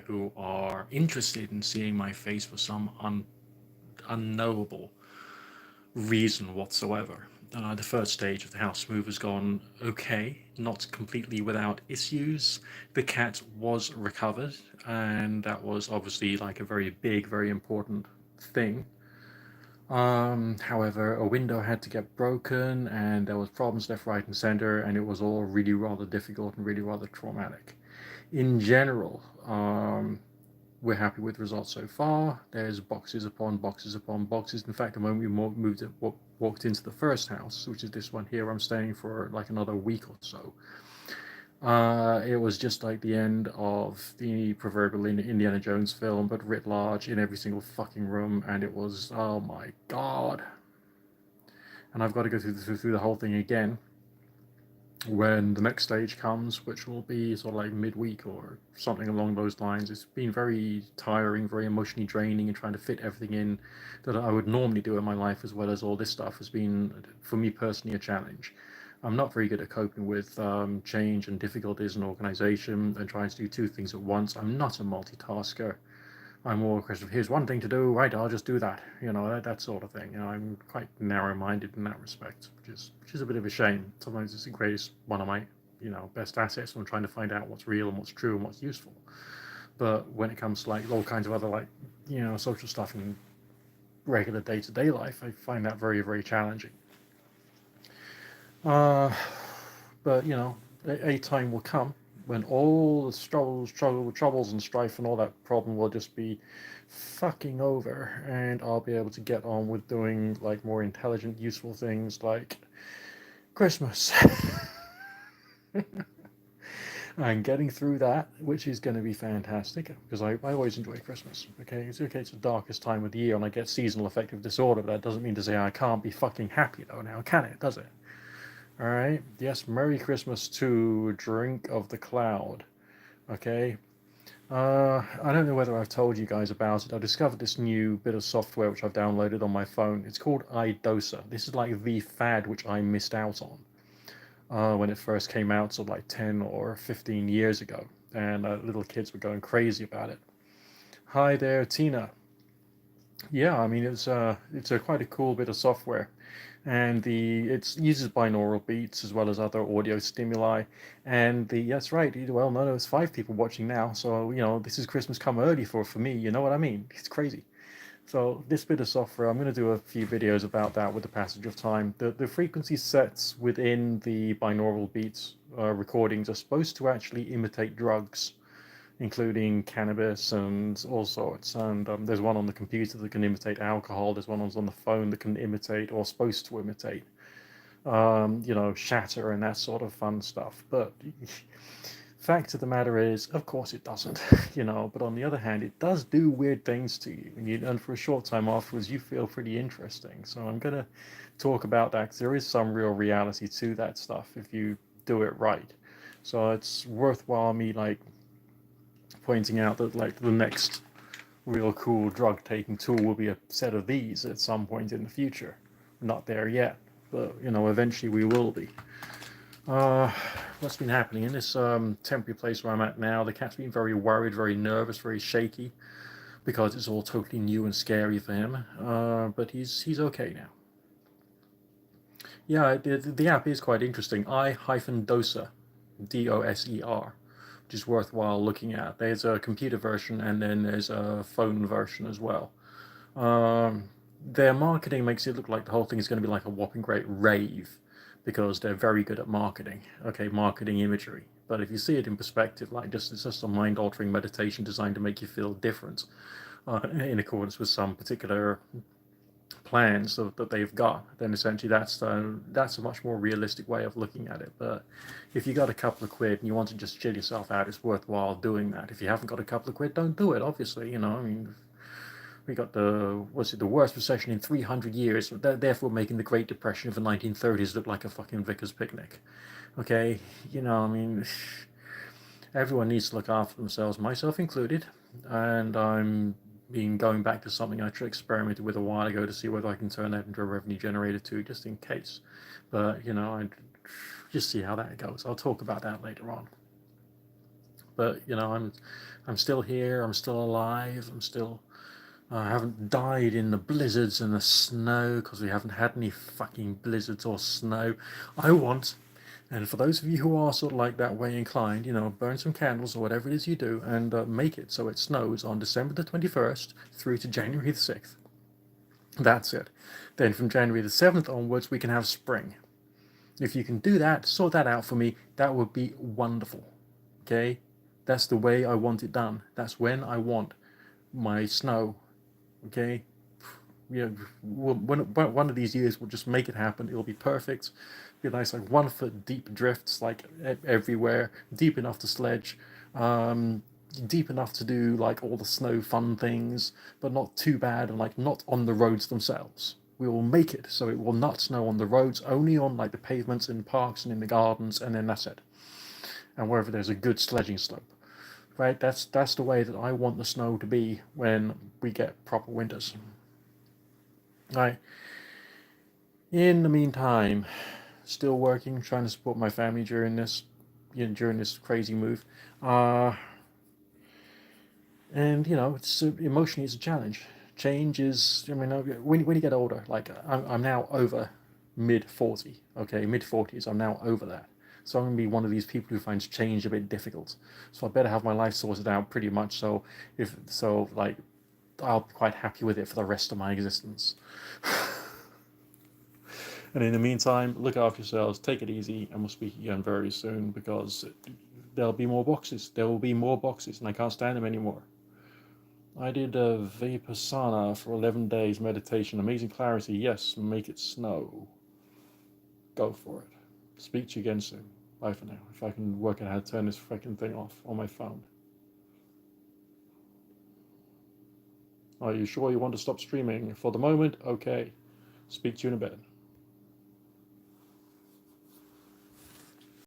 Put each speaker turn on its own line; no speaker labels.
who are interested in seeing my face for some unknowable reason whatsoever. The first stage of the house move has gone okay, not completely without issues. The cat was recovered, and that was obviously like a very big, very important thing. However, a window had to get broken, and there was problems left, right, and center, and it was all really rather difficult and really rather traumatic. In general, we're happy with the results so far. There's boxes upon boxes upon boxes. In fact, the moment we walked into the first house, which is this one here, I'm staying for like another week or so. It was just like the end of the proverbial Indiana Jones film, but writ large in every single fucking room, and it was, oh my god. And I've got to go through the whole thing again when the next stage comes, which will be sort of like midweek or something along those lines. It's been very tiring, very emotionally draining, and trying to fit everything in that I would normally do in my life, as well as all this stuff, has been, for me personally, a challenge. I'm not very good at coping with change and difficulties in organization and trying to do two things at once. I'm not a multitasker. I'm more a question of here's one thing to do, right? I'll just do that. That sort of thing. I'm quite narrow-minded in that respect, which is a bit of a shame. Sometimes it's the greatest one of my best assets when I'm trying to find out what's real and what's true and what's useful. But when it comes to like all kinds of other like social stuff in regular day-to-day life, I find that very very challenging. Uh, but a time will come when all the troubles and strife and all that problem will just be fucking over, and I'll be able to get on with doing like more intelligent, useful things like Christmas. And getting through that, which is going to be fantastic because I always enjoy Christmas. Okay, it's okay, it's the darkest time of the year, and I get seasonal affective disorder, but that doesn't mean to say I can't be fucking happy though. Now, can it? Does it? All right. Yes. Merry Christmas to Drink of the Cloud. Okay. I don't know whether I've told you guys about it. I discovered this new bit of software which I've downloaded on my phone. It's called iDosa. This is like the fad which I missed out on when it first came out, so like 10 or 15 years ago. And little kids were going crazy about it. Hi there, Tina. Yeah, I mean it's a quite a cool bit of software, and the it uses binaural beats as well as other audio stimuli, and the that's right. Well, no, it's five people watching now, so this is Christmas come early for me. You know what I mean? It's crazy. So this bit of software, I'm going to do a few videos about that with the passage of time. The frequency sets within the binaural beats recordings are supposed to actually imitate drugs, including cannabis and all sorts. And there's one on the computer that can imitate alcohol. There's one on the phone that can imitate or supposed to imitate, shatter and that sort of fun stuff. But fact of the matter is, of course, it doesn't. But on the other hand, it does do weird things to you, and for a short time afterwards, you feel pretty interesting. So I'm gonna talk about that because there is some real reality to that stuff if you do it right. So it's worthwhile me like pointing out that like the next real cool drug taking tool will be a set of these at some point in the future. We're not there yet, but eventually we will be. Uh, what's been happening in this temporary place where I'm at now? The cat's been very worried, very nervous, very shaky because it's all totally new and scary for him. But he's okay now. Yeah, the app is quite interesting. I-Doser, Doser, which is worthwhile looking at. There's a computer version and then there's a phone version as well. Their marketing makes it look like the whole thing is going to be like a whopping great rave because they're very good at marketing. Okay, marketing imagery. But if you see it in perspective, like it's just a mind-altering meditation designed to make you feel different in accordance with some particular plans that they've got, then essentially that's a much more realistic way of looking at it. But if you got a couple of quid and you want to just chill yourself out, it's worthwhile doing that. If you haven't got a couple of quid, don't do it. Obviously, I mean, we got the worst recession in 300 years, therefore making the Great Depression of the 1930s look like a fucking vicar's picnic. Okay, I mean, everyone needs to look after themselves, myself included, and I'm been going back to something I experimented with a while ago to see whether I can turn that into a revenue generator too, just in case. But I just see how that goes. I'll talk about that later on. but you know, I'm still here. I'm still alive. I haven't died in the blizzards and the snow because we haven't had any fucking blizzards or snow. I want, and for those of you who are sort of like that way inclined, you know, burn some candles or whatever it is you do and make it so it snows on December the 21st through to January the 6th. That's it. Then from January the 7th onwards, we can have spring. If you can do that, sort that out for me, that would be wonderful. Okay? That's the way I want it done. That's when I want my snow. Okay? Yeah, one of these years we'll just make it happen. It'll be perfect. Be nice, like 1 foot deep drifts, like everywhere, deep enough to sledge, deep enough to do like all the snow fun things, but not too bad and like not on the roads themselves. We will make it so it will not snow on the roads, only on like the pavements in parks and in the gardens, and then that's it. And wherever there's a good sledging slope, right? That's the way that I want the snow to be when we get proper winters. Right. In the meantime, still working, trying to support my family during this, during this crazy move. And you know, it's emotionally it's a challenge. Change is, I mean, when you get older, like I'm now over mid 40, okay, mid 40s. I'm now over that, so I'm gonna be one of these people who finds change a bit difficult. So I better have my life sorted out pretty much. So if so, like, I'll be quite happy with it for the rest of my existence. And in the meantime, look after yourselves, take it easy, and we'll speak again very soon because there'll be more boxes. There will be more boxes, and I can't stand them anymore. I did a Vipassana for 11 days meditation. Amazing clarity. Yes, make it snow. Go for it. Speak to you again soon. Bye for now. If I can work out how to turn this freaking thing off on my phone. Are you sure you want to stop streaming? For the moment, okay. Speak to you in a bit.